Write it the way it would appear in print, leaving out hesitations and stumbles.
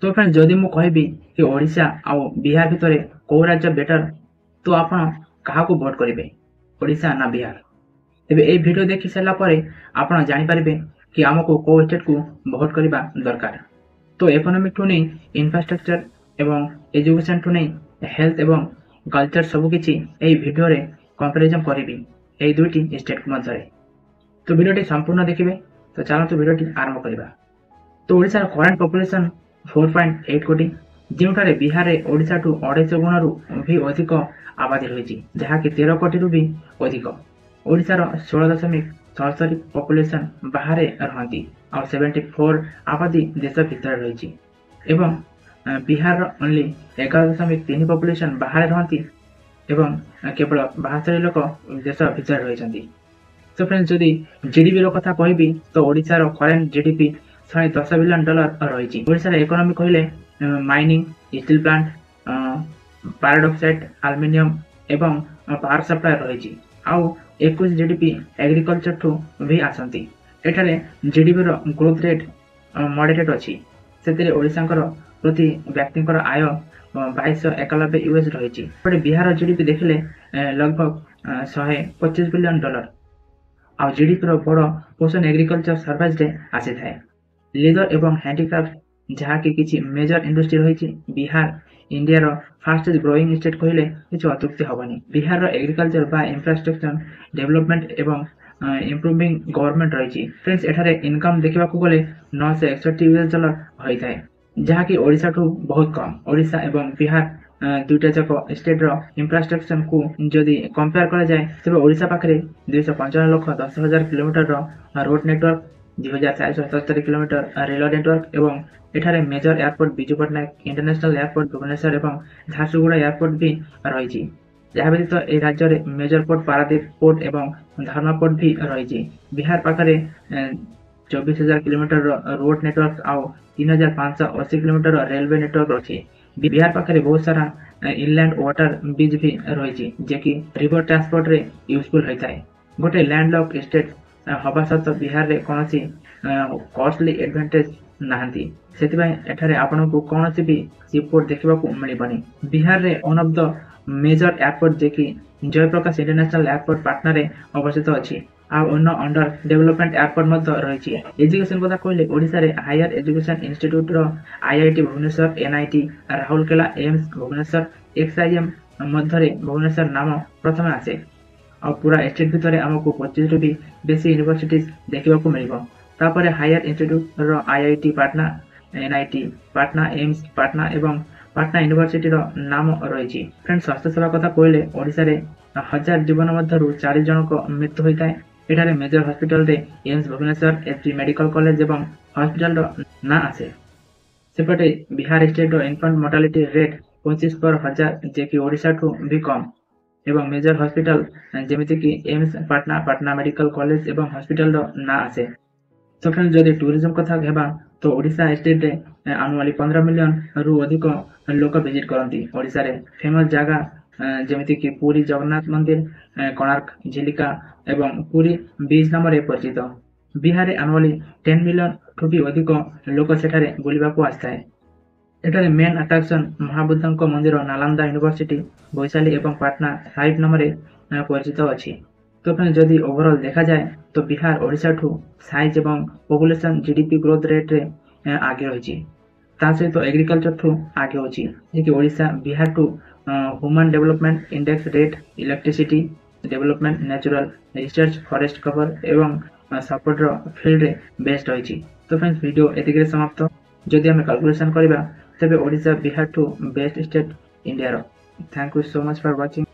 तो फ्रेंड्स जदि मु कहबी कि ओडिशा आउ बिहार भितर कौ राज्य बेटर तो आपण काहाकू भोट करेंगे ओडिशा ना बिहार। तेबे ए वीडियो देखि सारा पर आपण जानि पारिबे कि आमको कौ स्टेट को भोट करबा दरकार। तो इकोनॉमिक टू नहीं इंफ्रास्ट्रक्चर एवं एजुकेशन टू नहीं हेल्थ एवं कल्चर सबकिछि एई वीडियो रे कंपैरिजन करिबी एई दुईटी स्टेट मध्य। तो वीडियोटी संपूर्ण देखिए। तो चलतु वीडियोटी आरंभ करबा। तो ओडिशा करेंट पॉपुलेशन 4.8 कोटी जोठारे बिहार रे ओडिशा टू 250 गुण रु भी अधिक आबादी रही जहाँकि 13 कोटी रु भी अधिक। ओडिशार 16.67 पॉपुलेशन बाहर रहती और 74 आबादी देश भितर रही एवं बिहार ओनली 11.3 पॉपुलेशन बाहर रहती एवं केवल 72 लोक देश भितर रही। तो फ्रेंड्स जदि जीडीपी कथा कहबी तो ओडिशार करेंट जीडीपी $10 बिलियन रही। ओडिशार इकोनॉमी कहले माइनिंग स्टील प्लांट पैराडॉक्साइड एल्युमिनियम एवं पावर सप्लाई रही आउ 21 जीडीपी एग्रीकल्चर ठू भी आसती। एठारे जीडीपी रो ग्रोथ रेट मॉडरेट अच्छी से ओडिशा प्रति व्यक्ति आय 2291 यूएस रही। बिहार जीडीपी देखले लगभग $125 बिलियन आ जीडीपी रो बड़ पोर्शन एग्रीकल्चर सर्विस रे आसी थाए। लेदर एवं हैंडीक्राफ्ट जहाँकि किसी मेजर इंडस्ट्री रही। बिहार इंडिया रो फास्टेस्ट ग्रोइंग स्टेट कहले किसी अत्युक्ति हेनी। बिहार रो एग्रीकल्चर बा इंफ्रास्ट्रक्चर डेवलपमेंट एवं इम्प्रूविंग गवर्नमेंट रही। फ्रेंड्स एठारे इनकम देखा गले $961 यूएस होता है जहाँकि ओडिशा ठू बहुत कम। ओडिशा एवं बिहार दुईटा जाक स्टेट रो इंफ्रास्ट्रक्चर को जदि कंपेयर करा जाए तेज ओडिशा पाखे 255,10,000 kilometre road network 2477 kilometre rail network एवं एठारे major airport Biju Patnaik international airport Bhubaneswar एवं झारसुगुड़ा एयरपोर्ट भी रही। जहाँ व्यतीत ए राज्य में मेजर पोर्ट पारादीप पोर्ट एवं धर्मा पोर्ट भी रही। बिहार पाखे 24,000 किलोमीटर रोड नेटवर्क आउ 3,580 किलोमीटर रेलवे नेटवर्क अच्छी। बिहार पाखे बहुत सारा इनलैंड वाटर ब्रिज भी रही जेकि रिवर ट्रांसपोर्ट रे यूजफुल होता है। गोटे लैंडलॉक स्टेट हवा सहित बिहार रे कौन कॉस्टली एडवांटेज नहांती सेतिबाई एठारे आपन को कौन भी सीपोर्ट देखा मिलबनी। बिहार रे one of the major airport जेकि जयप्रकाश इंटरनेशनल एयरपोर्ट पाटना रे अवस्थित अच्छी आउन अंडर डेवलपमेंट एयरपोर्ट रही। एजुकेशन कथा कहले ओडिशा रे हायर एजुकेशन इंस्टीट्यूट रो IIT Bhubaneswar NIT Rourkela AIIMS Bhubaneswar XIM मध्य भुवनेश्वर नाम प्रथम आसे और पूरा स्टेट भितर आमको 25 रु भी बेसी यूनिवर्सिटीज देखा मिल। हायर इंस्टीट्यूट रो IIT Patna NIT Patna AIIMS Patna एवं पाटना यूनिवर्सिटी रो नाम रही। फ्रेंड्स स्वास्थ्य सेवा कथा कहले ओडिशा रे 1000 जीवन मध्य 4 जन को मृत्यु होता है। एठारे मेजर हॉस्पिटल रे AIIMS Bhubaneswar SP medical college एवं हॉस्पिटल रो ना आसे। सेपटे बिहार स्टेट रो इन्फेंट मोर्टालिटी रेट 25 पर 1000 जेकि ओडिशा ठू भी कम एवं मेजर हॉस्पिटल जेमिति कि AIIMS Patna Patna medical college एवं हॉस्पिटल रो ना आसे। तो फ्रेंड्स जदि टूरिज्म कथा हेबा तो ओडिशा स्टेट रे अनुअली 15 मिलियन रु अधिक लोक विजिट करती। ओडिशा रे फेमस जगह जेमिति कि पुरी जगन्नाथ मंदिर कोणार्क झिलिका एवं पुरी बीच नाम रे परिचित। बिहार अनुअली 10 मिलियन ठू भी अधिक लोक सेठारे बुलिबा को आस्था है। एठारे मेन अट्राक्शन महाबुद्ध मंदिर नालंदा यूनिवर्सिटी वैशाली एवं पाटना साहिब नाम परिचित अच्छी। तो फ्रेंड्स जदि ओवरऑल देखा जाए तो बिहार ओडिशा ठू साइज एवं पॉपुलेशन जीडीपी ग्रोथ रेट रे आगे रही। सहित एग्रीकल्चर ठू आगे अच्छी जे ओडिशा बिहार टू human development index rate electricity development natural research forest cover एवं सपोर्ट फील्ड रे बेस्ट रही। तो फ्रेंड्स वीडियो एतिके समाप्त। जदि आम कैलकुलेशन करबा तेबे Odisha Bihar two best state India रो। Thank you so much for watching.